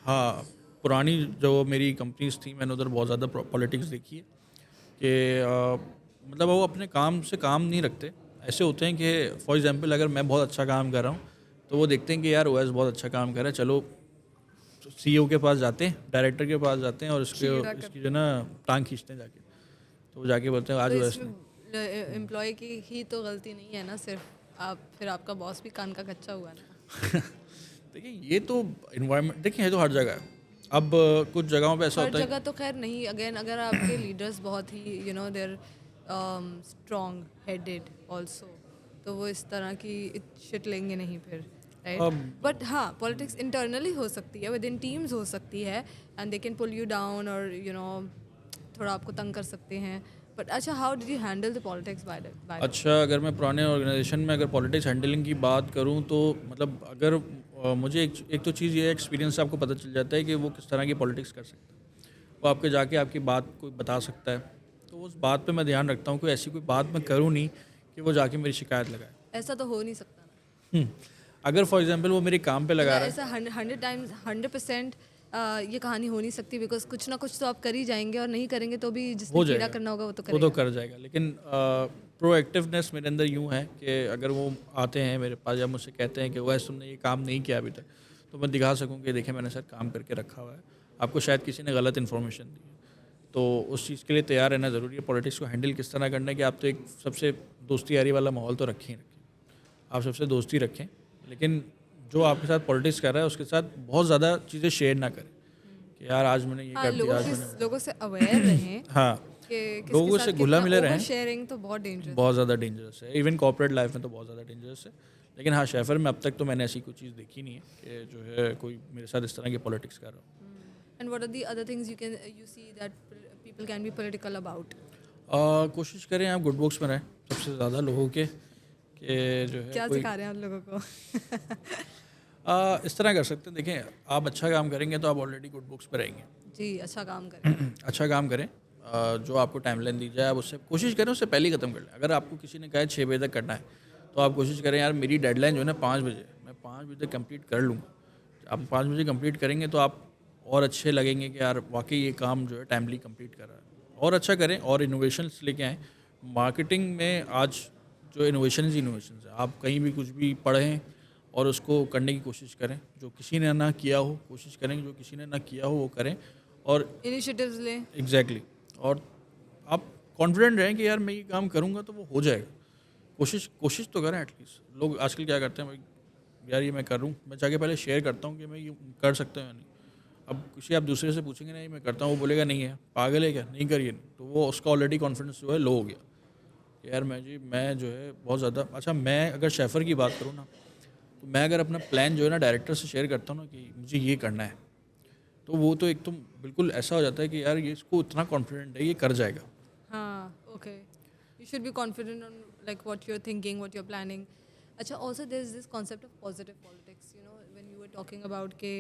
हाँ, पुरानी जो मेरी कंपनीज थी, मैंने उधर बहुत ज़्यादा पॉलिटिक्स देखी है कि मतलब वो अपने काम से काम नहीं रखते। ऐसे होते हैं कि फॉर एग्जांपल अगर मैं बहुत अच्छा काम कर रहा हूँ, तो वो देखते हैं कि यार ओएस बहुत अच्छा काम कर रहा है, चलो सीईओ के पास जाते हैं, डायरेक्टर के पास जाते हैं और इसकी जो ना टांग खींचते हैं जाके, तो वो जाके बोलते हैं आज ओएस ने। एम्प्लॉय की ही तो गलती नहीं है ना सिर्फ, फिर आपका बॉस भी कान का कच्चा हुआ ना। देखिए ये तो इन्वायरमेंट, देखिए ये तो हर जगह है। अब कुछ जगहों पे ऐसा होता है, हर जगह तो खैर नहीं। अगेन अगर आपके लीडर्स बहुत ही देर स्ट्रॉन्ग हेडेड ऑल्सो, तो वो इस तरह की शिट लेंगे नहीं फिर, राइट? बट हाँ, पॉलिटिक्स इंटरनली हो सकती है, विद इन टीम्स हो सकती है, and they can pull you down और थोड़ा आपको तंग कर सकते हैं। बट अच्छा, how did you handle the politics by? अच्छा, अगर मैं पुराने ऑर्गेनाइजेशन में अगर पॉलिटिक्स हैंडलिंग की बात करूं, तो मतलब अगर मुझे एक तो चीज़ ये एक्सपीरियंस से आपको पता चल जाता है कि वो किस तरह की पॉलिटिक्स कर सकता है। वो आपके जाके आपकी बात कोई बता सकता है, तो उस बात पे मैं ध्यान रखता हूँ कि ऐसी कोई बात मैं करूँ नहीं कि वो जाके मेरी शिकायत लगाए। ऐसा तो हो नहीं सकता ना। अगर फॉर एग्जांपल वो मेरे काम पे लगा रहा है, ऐसा 100% ये कहानी हो नहीं सकती, बिकॉज कुछ ना कुछ तो आप कर ही जाएंगे, और नहीं करेंगे तो भी जिसने कीड़ा करना होगा वो तो करेगा। वो तो कर जाएगा। लेकिन प्रोएक्टिवनेस मेरे अंदर यूँ है कि अगर वो आते हैं मेरे पास या मुझसे कहते हैं कि वैसे तुमने ये काम नहीं किया अभी तक, तो मैं दिखा सकूँ कि देखिए मैंने सर काम करके रखा हुआ है, आपको शायद किसी ने गलत इन्फॉर्मेशन दी है। तो उस चीज़ के लिए तैयार रहना ज़रूरी है। पॉलिटिक्स को हैंडल किस तरह करना है कि आप तो एक सबसे दोस्ती यारी वाला माहौल तो रखें, आप सबसे दोस्ती रखें, लेकिन जो आपके साथ पॉलिटिक्स कर रहा है उसके साथ बहुत ज़्यादा चीज़ें शेयर ना करें कि यार आज मैंने ये कर दिया, आज मैंने लोगों से अवेयर रहें। हाँ, लोगों से घुला मिले रहें। शेयरिंग तो बहुत ज़्यादा डेंजरस है, इवन कॉर्पोरेट लाइफ में तो बहुत ज़्यादा डेंजरस है। लेकिन हाँ, शेफर में अब तक तो मैंने ऐसी कोई चीज़ देखी नहीं है कि जो है कोई मेरे साथ इस तरह की पॉलिटिक्स कर रहा हो। And what are the other things you see that people can be political about? कोशिश करें आप गुड बुक्स में रहें सबसे ज़्यादा लोगों के, कि जो है क्या सिखा रहे हैं आप लोगों को? इस तरह कर सकते हैं। देखें, आप अच्छा काम करेंगे तो आप ऑलरेडी गुड बुक्स पर रहेंगे जी। अच्छा काम करें। अच्छा काम करें, जो आपको टाइमलाइन दी जाए आप उससे कोशिश करें उससे पहले ही ख़त्म कर लें। अगर आपको किसी ने कहा है 6 बजे तक करना है, तो आप कोशिश करें यार मेरी डेडलाइन जो है ना 5 बजे, मैं 5 बजे तक कंप्लीट कर लूँगा। आप 5 बजे कंप्लीट करेंगे तो आप और अच्छे लगेंगे कि यार वाकई ये काम जो है टाइमली कंप्लीट कर रहा है। और अच्छा करें और इनोवेशंस लेके आएँ। मार्केटिंग में आज जो इनोवेशंस है, आप कहीं भी कुछ भी पढ़ें और उसको करने की कोशिश करें। जो किसी ने ना किया हो कोशिश करें, जो किसी ने ना किया हो वो करें। और इनिशिएटिव्स लें। एग्जैक्टली और आप कॉन्फिडेंट रहें कि यार मैं ये काम करूँगा तो वो हो जाएगा। कोशिश तो करें एटलीस्ट। लोग आजकल क्या करते हैं भाई, यार ये मैं कर रहा हूँ, मैं जाके पहले शेयर करता हूँ कि मैं ये कर सकता हूँ या नहीं। अब किसी आप दूसरे से पूछेंगे नहीं मैं करता हूँ, वो बोलेगा नहीं है, पागल है क्या, नहीं करिए नहीं, तो वो उसका ऑलरेडी कॉन्फिडेंस जो है लो हो गया कि यार मैं जो है बहुत ज़्यादा। अच्छा, मैं अगर शेफर की बात करूँ ना, तो मैं अगर अपना प्लान जो है ना डायरेक्टर से शेयर करता हूँ ना कि मुझे ये करना है, तो वो तो एक तो बिल्कुल ऐसा हो जाता है कि यार ये इसको इतना कॉन्फिडेंट है ये कर जाएगा। हाँ, okay. You should be confident on like what you're thinking, what you're planning. अच्छा, also there's this concept of positive politics. You know, when you were talking about के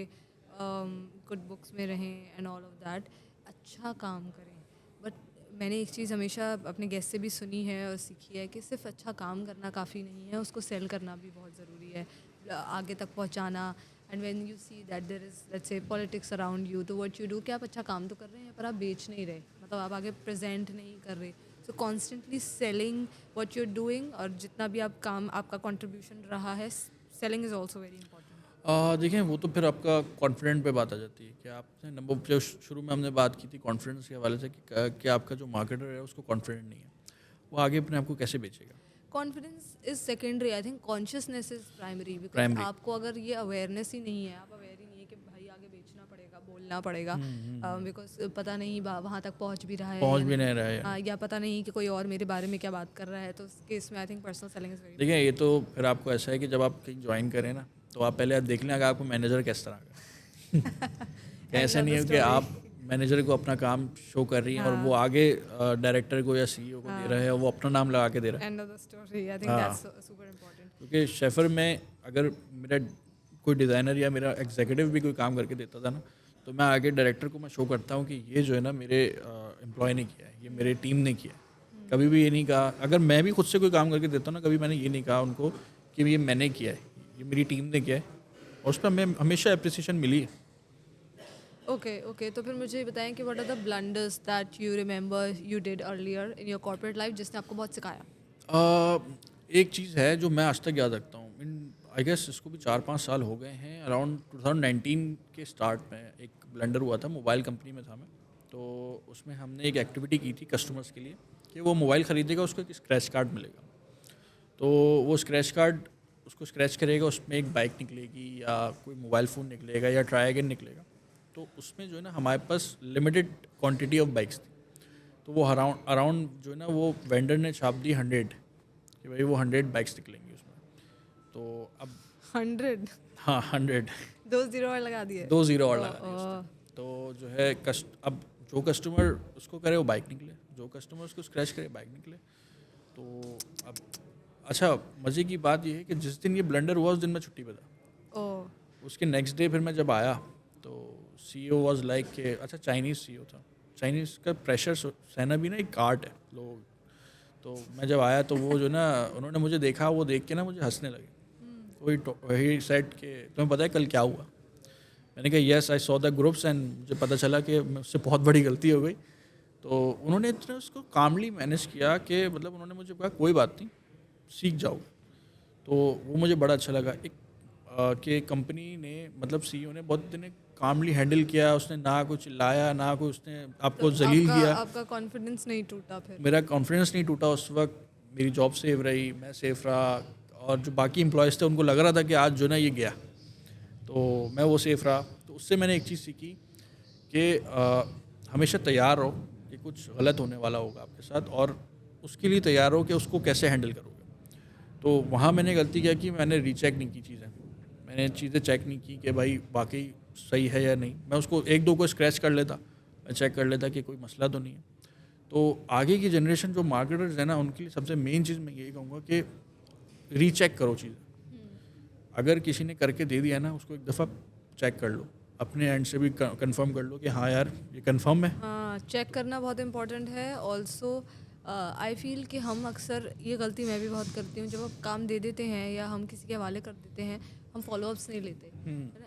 good books में रहें and all of that, अच्छा काम करें. But मैंने एक चीज़ हमेशा अपने गेस्ट से भी सुनी है और सीखी है कि सिर्फ अच्छा काम करना काफ़ी नहीं है, उसको सेल करना भी बहुत ज़रूरी है, आगे तक पहुंचाना. And when you see that there is let's say politics around you, तो व्हाट यू डू कि आप अच्छा काम तो कर रहे हैं पर आप बेच नहीं रहे, मतलब आप आगे प्रेजेंट नहीं कर रहे. So constantly selling what you are doing, और जितना भी आप काम आपका कंट्रीब्यूशन रहा है, selling is also very important. देखें वो तो फिर आपका कॉन्फिडेंट पे बात आ जाती है कि आपने नंबर जो शुरू में हमने बात की थी कॉन्फिडेंस के हवाले से कि आपका जो मार्केटर है उसको कॉन्फिडेंट नहीं है, वो आगे अपने आप को कैसे बेचेगा। Confidence is secondary, I think consciousness is primary. Because Primary. आपको अगर ये अवेयरनेस ही नहीं है, आप अवेयर ही नहीं है कि भाई आगे बेचना पड़ेगा, बोलना पड़ेगा, बिकॉज पता नहीं वहाँ तक पहुँच भी रहा है पहुंच या भी नहीं. नहीं रहा है। हाँ, या पता नहीं कि कोई और मेरे बारे में क्या बात कर रहा है, तो उस केस में I think personal selling is very. देखिए ये तो फिर आपको ऐसा है कि जब आप कहीं ज्वाइन करें ना, तो आप पहले आप देख लें अगर आपको मैनेजर किस तरह का ऐसा नहीं है कि आप मैनेजर को अपना काम शो कर रही हैं और वो आगे डायरेक्टर को या सीईओ को दे रहा है और वो अपना नाम लगा के दे रहा है। End of the story, I think that's super important. क्योंकि शेफर में अगर मेरा कोई डिज़ाइनर या मेरा एग्जीक्यूटिव भी कोई काम करके देता था ना, तो मैं आगे डायरेक्टर को मैं शो करता हूँ कि ये जो है ना मेरे एम्प्लॉय ने किया है, ये मेरे टीम ने किया है। कभी भी ये नहीं कहा, अगर मैं भी खुद से कोई काम करके देता हूँ ना, कभी मैंने ये नहीं कहा उनको कि ये मैंने किया है, ये मेरी टीम ने किया है, और उस पर हमें हमेशा अप्रिसिएशन मिली है। ओके, तो फिर मुझे बताएं कि what are the blunders that you remember you did earlier in your corporate life जिसने आपको बहुत सिखाया. एक चीज़ है जो मैं आज तक याद रखता हूँ, इन आई गेस इसको भी 4-5 साल हो गए हैं, अराउंड 2019 के स्टार्ट में एक ब्लंडर हुआ था, मोबाइल कंपनी में था मैं, तो उसमें हमने एक एक्टिविटी की थी कस्टमर्स के लिए कि वो मोबाइल ख़रीदेगा उसको एक स्क्रैच कार्ड मिलेगा, तो वो स्क्रैच कार्ड उसको स्क्रैच करेगा, उसमें एक बाइक निकलेगी या कोई मोबाइल फ़ोन निकलेगा या ट्राईगन निकलेगा, तो उसमें जो है ना हमारे पास लिमिटेड क्वांटिटी ऑफ बाइक्स थी, तो वो अराउंड जो है ना वो वेंडर ने छाप दी 100 कि भाई वो 100 बाइक्स निकलेंगी उसमें। तो अब 100 हाँ 100 2 0 और लगा दिए. 2 0 और लगा दिए उसने। तो जो है अब जो कस्टमर उसको करे वो बाइक निकले, जो कस्टमर उसको स्क्रैच करे बाइक निकले। तो अब अच्छा मज़े की बात ये है कि जिस दिन ये ब्लंडर हुआ उस दिन मैं छुट्टी पे था। उसके नेक्स्ट डे फिर मैं जब आया तो सीईओ वाज लाइक कि अच्छा चाइनीज़ सीईओ था, चाइनीज़ का प्रेशर सहना भी ना एक आर्ट है लोग। तो मैं जब आया तो वो जो ना उन्होंने मुझे देखा, वो देख के ना मुझे हंसने लगे। वही सेट के तुम्हें पता है कल क्या हुआ? मैंने कहा yes I saw the groups and मुझे पता चला कि मुझसे बहुत बड़ी गलती हो गई। तो उन्होंने इतना उसको कामली मैनेज किया कि मतलब उन्होंने मुझे कहा कोई बात नहीं सीख जाओ। तो वो मुझे बड़ा अच्छा लगा एक कि कंपनी ने मतलब सीईओ ने बहुत दिन कामली हैंडल किया, उसने ना कुछ चिल्लाया ना कोई उसने आपको जलील किया। आपका कॉन्फिडेंस नहीं टूटा? फिर मेरा कॉन्फिडेंस नहीं टूटा उस वक्त, मेरी जॉब सेफ रही, मैं सेफ रहा, और जो बाकी एम्प्लॉयज़ थे उनको लग रहा था कि आज जो ना ये गया, तो मैं वो सेफ रहा। तो उससे मैंने एक चीज़ सीखी कि हमेशा तैयार रहो कि कुछ गलत होने वाला होगा आपके साथ, और उसके लिए तैयार हो कि उसको कैसे हैंडल करोगे। तो वहाँ मैंने गलती किया कि मैंने रीचेक नहीं की चीज़ें, मैंने चीज़ें चेक नहीं की कि भाई वाकई सही है या नहीं। मैं उसको एक दो को स्क्रैच कर लेता, मैं चेक कर लेता कि कोई मसला तो नहीं है। तो आगे की जनरेशन जो मार्केटर्स है ना, उनके लिए सबसे मेन चीज़ मैं यही कहूँगा कि रीचेक करो चीज़ें। अगर किसी ने करके दे दिया ना, उसको एक दफ़ा चेक कर लो, अपने एंड से भी कंफर्म कर लो कि हाँ यार ये कंफर्म है। हाँ, चेक करना बहुत इम्पोर्टेंट है। ऑल्सो आई फील कि हम अक्सर ये गलती मैं भी बहुत करती हूँ, जब आप काम दे देते हैं या हम किसी के हवाले कर देते हैं, हम फॉलोअप्स नहीं लेते.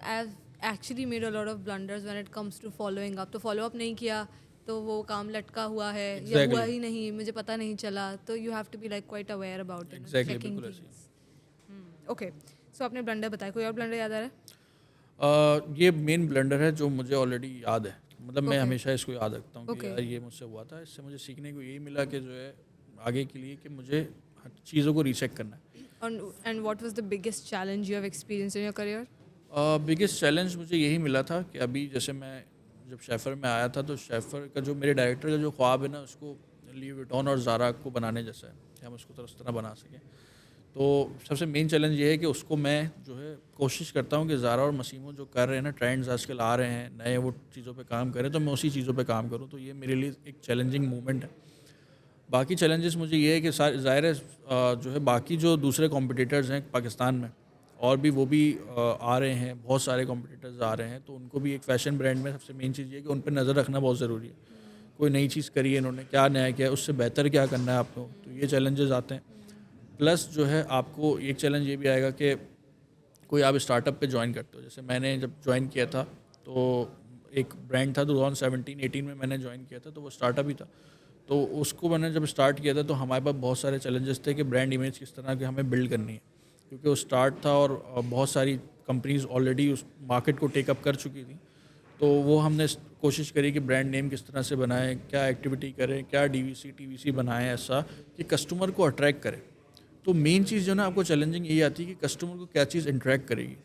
I actually made a lot of blunders when it comes to following up. तो फॉलोअप नहीं किया तो वो काम लटका हुआ है या हुआ Exactly. ही नहीं, मुझे पता नहीं चला. तो you have to be like quite aware about it, Exactly, checking बिल्कुल ऐसे ही. थिंग्स. ओके, सो आपने ब्लंडर बताया, कोई और ब्लंडर याद आ रहा है? ये मेन ब्लंडर है जो मुझे ऑलरेडी याद है. मतलब मैं Okay. हमेशा इसको याद रखता हूँ कि Okay. यार ये मुझसे हुआ था. इससे मुझे सीखने को यही मिला कि जो है आगे के लिए कि मुझे हर चीज़ों को रीचेक करना है. And what was the biggest challenge you have experienced in your career? Biggest challenge मुझे यही मिला था कि अभी जैसे मैं जब शेफर में आया था तो शेफर का जो मेरे डायरेक्टर का जो ख्वाब है ना उसको ली विटॉन और ज़ारा को बनाने जैसा है कि हम उसको उस तरह बना सकें. तो सबसे मेन चैलेंज ये है कि उसको मैं जो है कोशिश करता हूँ कि ज़ारा और मसीमो जो कर रहे हैं ना, ट्रेंड्स आजकल आ रहे हैं नए, वो चीज़ों पे काम करें तो मैं उसी चीज़ों पे काम करूँ. तो ये मेरे लिए एक चैलेंजिंग मूवमेंट है. बाकी चैलेंजेस मुझे ये है कि ज़ाहिर है जो है बाकी जो दूसरे कॉम्पिटिटर्स हैं पाकिस्तान में और भी वो भी आ रहे हैं, बहुत सारे कॉम्पिटिटर्स आ रहे हैं. तो उनको भी एक फ़ैशन ब्रांड में सबसे मेन चीज़ ये है कि उन पर नज़र रखना बहुत ज़रूरी है. कोई नई चीज़ करी है इन्होंने, क्या नया किया है, उससे बेहतर क्या करना है आपको. तो ये चैलेंजेस आते हैं. प्लस जो है आपको एक चैलेंज ये भी आएगा कि कोई आप स्टार्टअप पे ज्वाइन करते हो. जैसे मैंने जब ज्वाइन किया था तो एक ब्रांड था 2017-18 में मैंने ज्वाइन किया था, तो वो स्टार्टअप ही था. तो उसको मैंने जब स्टार्ट किया था तो हमारे पास बहुत सारे चैलेंजेस थे कि ब्रांड इमेज किस तरह की हमें बिल्ड करनी है, क्योंकि वो स्टार्ट था और बहुत सारी कंपनीज ऑलरेडी उस मार्केट को टेकअप कर चुकी थी. तो वो हमने कोशिश करी कि ब्रांड नेम किस तरह से बनाएं, क्या एक्टिविटी करें, क्या डीवीसी टीवीसी बनाएं ऐसा कि कस्टमर को अट्रैक्ट करें. तो मेन चीज़ जो ना आपको चैलेंजिंग यही आती है कि कस्टमर को क्या चीज़ इंटरेक्ट करेगी.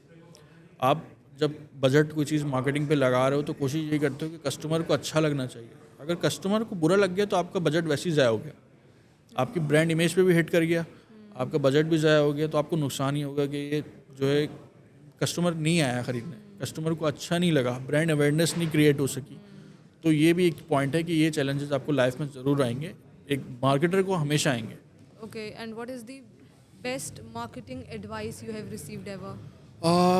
आप जब बजट कोई चीज़ मार्केटिंग पे लगा रहे हो तो कोशिश यही करते हो कि कस्टमर को अच्छा लगना चाहिए. अगर कस्टमर को बुरा लग गया तो आपका बजट वैसे ही ज़ाया हो गया, आपकी ब्रांड इमेज पे भी हिट कर गया, आपका बजट भी ज़ाया हो गया. तो आपको नुकसान ही होगा कि ये जो है कस्टमर नहीं आया ख़रीदने, कस्टमर को अच्छा नहीं लगा, ब्रांड अवेयरनेस नहीं क्रिएट हो सकी. तो ये भी एक पॉइंट है कि ये चैलेंजेस आपको लाइफ में ज़रूर आएंगे, एक मार्केटर को हमेशा आएंगे. Okay, and what is the best marketing advice you have received ever?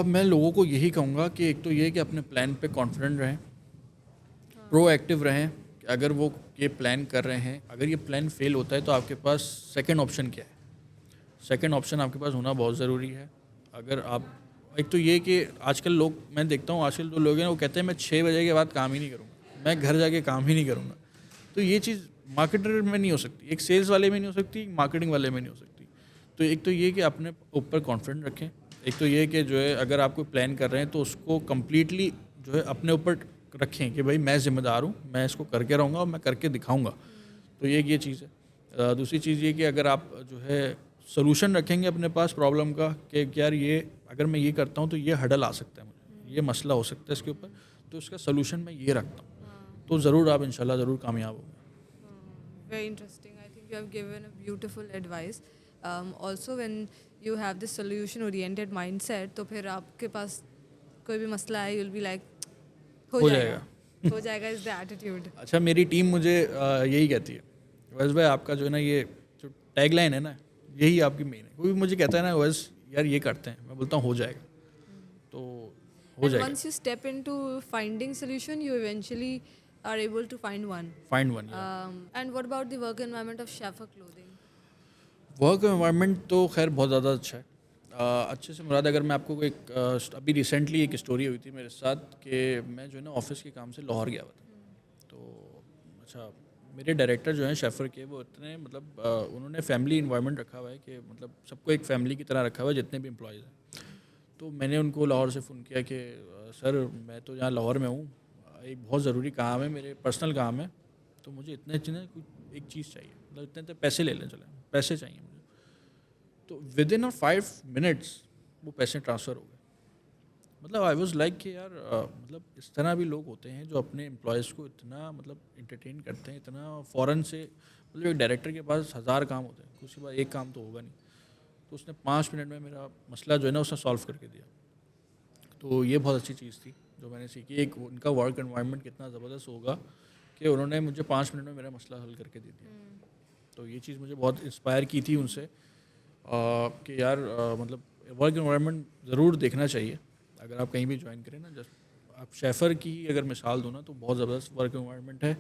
मैं लोगों को यही कहूँगा कि एक तो ये कि अपने प्लान पे कॉन्फिडेंट रहें, प्रोएक्टिव रहें. कि अगर वो ये प्लान कर रहे हैं, अगर ये प्लान फेल होता है तो आपके पास सेकंड ऑप्शन क्या है. सेकंड ऑप्शन आपके पास होना बहुत ज़रूरी है. अगर आप एक तो ये कि आजकल लोग, मैं देखता हूँ आजकल जो लोग हैं वो कहते हैं मैं 6 बजे के बाद काम ही नहीं करूँगा, मैं घर जाके काम ही नहीं करूँगा. तो ये चीज़ मार्केटर में नहीं हो सकती, एक सेल्स वाले में नहीं हो सकती, एक मार्केटिंग वाले में नहीं हो सकती. तो एक तो ये कि अपने ऊपर कॉन्फिडेंट रखें. एक तो ये कि जो है अगर आप कोई प्लान कर रहे हैं तो उसको कम्प्लीटली जो है अपने ऊपर रखें कि भाई मैं ज़िम्मेदार हूँ, मैं इसको करके रहूँगा और मैं करके दिखाऊँगा. तो ये चीज़ है. दूसरी चीज़ ये कि अगर आप जो है सोल्यूशन रखेंगे अपने पास प्रॉब्लम का कि यार ये अगर मैं ये करता हूँ तो ये हडल आ सकता है, मुझे ये मसला हो सकता है इसके ऊपर, तो इसका सोल्यूशन मैं ये रखता हूँ, तो ज़रूर आप इंशाल्लाह ज़रूर कामयाब होंगे. Very interesting. I think you have given a beautiful advice. Also, when you have this solution-oriented mindset, तो फिर आपके पास कोई भी मसला है, you'll be like, हो जाएगा. हो जाएगा is the attitude. अच्छा, मेरी टीम मुझे यही कहती है, वैस भाई आपका जो है ना ये जो टैगलाइन है ना यही आपकी मेन है. कोई मुझे कहता है ना वैस यार ये करते हैं, मैं बोलता हूँ हो जाएगा, तो हो And जाएगा. once you step into finding solution, you eventually are able to find one. Find one. And what about the work environment of Shafa Clothing? Work environment तो खैर बहुत ज़्यादा अच्छा है. अच्छे से मुराद अगर मैं आपको कोई अभी रिसेंटली एक स्टोरी हुई थी मेरे साथ कि मैं जो है ना ऑफिस के काम से लाहौर गया हुआ था. तो अच्छा, मेरे डायरेक्टर जो हैं शेफर के, वो इतने मतलब उन्होंने फैमिली इन्वायरमेंट रखा हुआ है कि मतलब सबको एक फैमिली की तरह रखा हुआ है जितने भी एम्प्लॉयज़ हैं. तो मैंने उनको लाहौर से फ़ोन किया कि सर मैं तो यहाँ लाहौर में हूँ, एक बहुत ज़रूरी काम है, मेरे पर्सनल काम है, तो मुझे इतने कोई एक चीज़ चाहिए, मतलब इतने पैसे ले लें, चले पैसे चाहिए मुझे. तो विद इन 5 मिनट्स वो पैसे ट्रांसफ़र हो गए. मतलब आई वाज लाइक कि यार मतलब इस तरह भी लोग होते हैं जो अपने एम्प्लॉयज़ को इतना मतलब इंटरटेन करते हैं, इतना फ़ौरन से. मतलब एक डायरेक्टर के पास 1000 काम होते हैं, उसके बाद एक काम तो होगा नहीं. तो उसने 5 मिनट में मेरा मसला जो है ना उसने सॉल्व करके दिया. तो ये बहुत अच्छी चीज़ थी जो मैंने सीखी. एक उनका वर्क एनवायरनमेंट कितना ज़बरदस्त होगा कि उन्होंने मुझे 5 मिनट में मेरा मसला हल करके दे दिया. तो ये चीज़ मुझे बहुत इंस्पायर की थी उनसे कि यार मतलब वर्क एनवायरनमेंट ज़रूर देखना चाहिए अगर आप कहीं भी ज्वाइन करें ना. जस्ट आप शेफर की अगर मिसाल दो ना तो बहुत ज़बरदस्त वर्क एनवायरनमेंट है.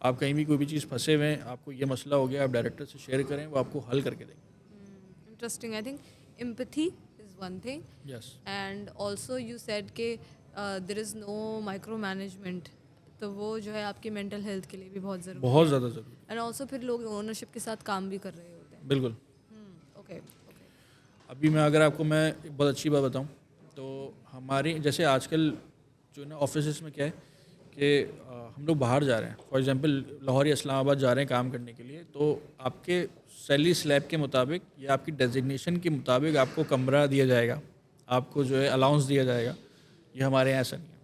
आप कहीं भी कोई भी चीज़ फंसे हुए हैं, आपको ये मसला हो गया, आप डायरेक्टर से शेयर करें, वो आपको हल करके देंगे। Interesting. I think empathy is one thing yes, and also you said के there is no micro management, तो वो जो है आपकी मेंटल हेल्थ के लिए भी बहुत ज़रूरी बहुत है। ज़्यादा ज़रूरी एंड ऑल्सो फिर लोग ओनरशिप के साथ काम भी कर रहे होते हैं। है। बिल्कुल। Okay okay. अभी मैं एक बहुत अच्छी बात बताऊं, तो हमारे जैसे आजकल जो है ना ऑफिस में क्या है कि हम लोग बाहर जा रहे हैं, फॉर एग्जांपल लाहौर या इस्लामाबाद जा रहे हैं काम करने के लिए, तो आपके सैलरी स्लैब के मुताबिक या आपकी डेजिग्नेशन के मुताबिक आपको कमरा दिया जाएगा, आपको जो है अलाउंस दिया जाएगा। ये हमारे यहाँ ऐसा नहीं है।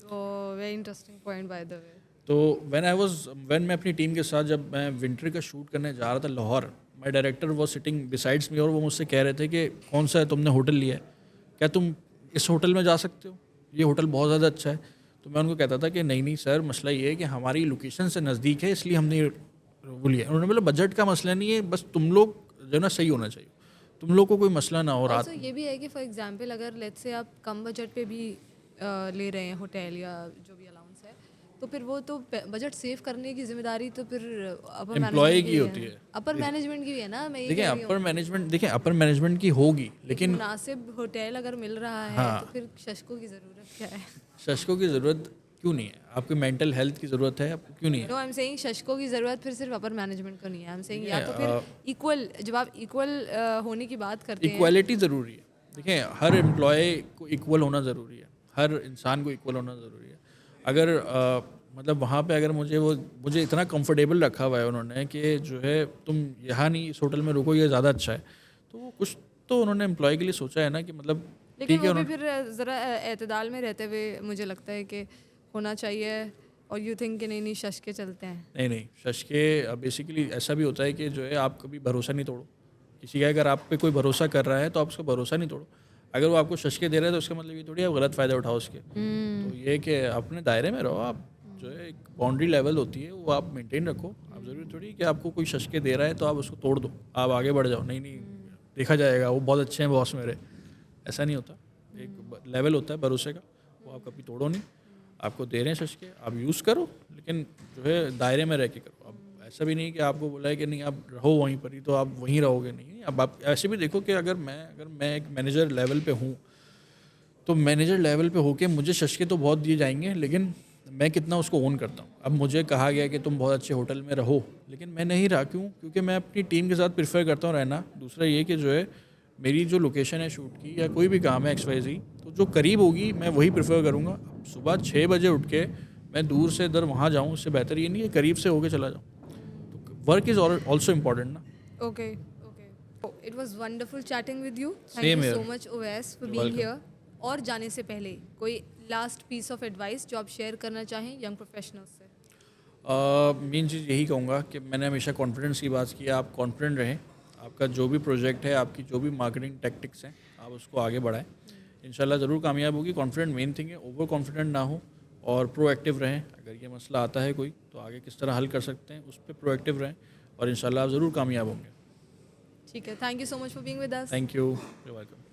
Oh, very interesting point by the way. तो व्हेन मैं अपनी टीम के साथ जब मैं विंटर का शूट करने जा रहा था लाहौर, माय डायरेक्टर वो सिटिंग बिसाइड्स मी और वो मुझसे कह रहे थे कि कौन सा है तुमने होटल लिया है, क्या तुम इस होटल में जा सकते हो, ये होटल बहुत ज़्यादा अच्छा है। तो मैं उनको कहता था कि नहीं नहीं सर, मसला ये है कि हमारी लोकेशन से नज़दीक है, इसलिए हमने वो लिया। उन्होंने बोला बजट का मसला नहीं है, बस तुम लोग जो है ना सही होना चाहिए, तुम लोग को कोई मसला ना हो रात ऑल्सो ये भी है कि फॉर एग्जांपल अगर लेट्स से आप कम बजट पे भी ले रहे हैं होटल या जो भी अलाउंस है, तो फिर वो तो बजट सेव करने की जिम्मेदारी तो फिर अपर एम्प्लॉय मैनेजमेंट की होती है। अपर मैनेजमेंट की भी है ना। मैं ये देखिए कह रही हूँ अपर मैनेजमेंट की होगी, लेकिन मुनासिब होटल अगर मिल रहा है हाँ। तो फिर शशकों की ज़रूरत क्या है? शशकों की ज़रूरत क्यों नहीं है? आपकी मेंटल हेल्थ की ज़रूरत है, आपको क्यों नहीं है? नो, आई एम सेइंग शशकों की ज़रूरत फिर सिर्फ अपर मैनेजमेंट को नहीं है। आई एम सेइंग या तो फिर इक्वल, जब आप इक्वल होने की बात करते हैं। इक्वालिटी ज़रूरी है। देखिए हर एम्प्लॉय को इक्वल होना ज़रूरी है, हर इंसान को इक्वल होना ज़रूरी है। अगर मतलब वहाँ पे अगर मुझे इतना कंफर्टेबल रखा हुआ है उन्होंने कि जो है तुम यहाँ नहीं इस होटल में रुको, ये ज़्यादा अच्छा है, तो वो कुछ तो उन्होंने एम्प्लॉय के लिए सोचा है ना कि मतलब लेकिन ठीक है वो भी उन्होंने। फिर ज़रा एतदाल में रहते हुए मुझे लगता है कि होना चाहिए। और यू थिंक कि नहीं नहीं शश के चलते हैं। नहीं शशके बेसिकली ऐसा भी होता है कि जो है आप कभी भरोसा नहीं तोड़ो किसी का। अगर आप पे कोई भरोसा कर रहा है तो आप उसका भरोसा नहीं तोड़ो। अगर वो आपको शशके दे रहा है तो उसका मतलब ये थोड़ी आप गलत फ़ायदा उठाओ उसके। तो ये कि अपने दायरे में रहो आप, जो है एक बाउंड्री लेवल होती है वो आप मेंटेन रखो। आप ज़रूरी थोड़ी कि आपको कोई शशके दे रहा है तो आप उसको तोड़ दो, आप आगे बढ़ जाओ। नहीं देखा जाएगा वो बहुत अच्छे हैं बॉस मेरे, ऐसा नहीं होता। एक लेवल होता है भरोसे का, वो आप कभी तोड़ो नहीं। आपको दे रहे हैं शशके, आप यूज़ करो, लेकिन जो है दायरे में रह के करो। अब ऐसा भी नहीं कि आपको बोला है कि नहीं आप रहो वहीं पर ही तो आप वहीं रहोगे, नहीं। अब आप ऐसे भी देखो कि अगर मैं एक मैनेजर लेवल पे हूँ तो मैनेजर लेवल पे होके मुझे शशके तो बहुत दिए जाएंगे, लेकिन मैं कितना उसको ओन करता हूँ। अब मुझे कहा गया कि तुम बहुत अच्छे होटल में रहो, लेकिन मैं नहीं रहा। क्यों? क्योंकि मैं अपनी टीम के साथ प्रेफर करता हूँ रहना। दूसरा ये कि जो है मेरी जो लोकेशन है शूट की या कोई भी काम है XYZ, तो जो करीब होगी मैं वही प्रेफर करूँगा। सुबह 6 बजे उठ के मैं दूर से इधर वहाँ जाऊँ, उससे बेहतर ये नहीं है करीब से होके चला जाऊँ। तो वर्क इज़ ऑल्सो इम्पॉर्टेंट ना। Okay okay, it was wonderful chatting with you. Thank Same you here. So much Owais for You're being welcome. Here. और जाने से पहले कोई लास्ट पीस ऑफ एडवाइस जो आप शेयर करना चाहें यंग प्रोफेशनल्स से? मेन चीज़ यही कहूँगा कि मैंने हमेशा कॉन्फिडेंस की बात की है। आप कॉन्फिडेंट रहें, आपका जो भी प्रोजेक्ट है, आपकी जो भी मार्केटिंग टैक्टिक्स हैं, आप उसको आगे बढ़ाएं। इंशाल्लाह ज़रूर कामयाब होगी। कॉन्फिडेंट मेन थिंग है, ओवर कॉन्फिडेंट ना हो और प्रोएक्टिव रहें। अगर ये मसला आता है कोई तो आगे किस तरह हल कर सकते हैं उस पर प्रोएक्टिव रहें और इंशाल्लाह आप ज़रूर कामयाब होंगे। ठीक है, thank you so much for being with us. Thank you, you welcome.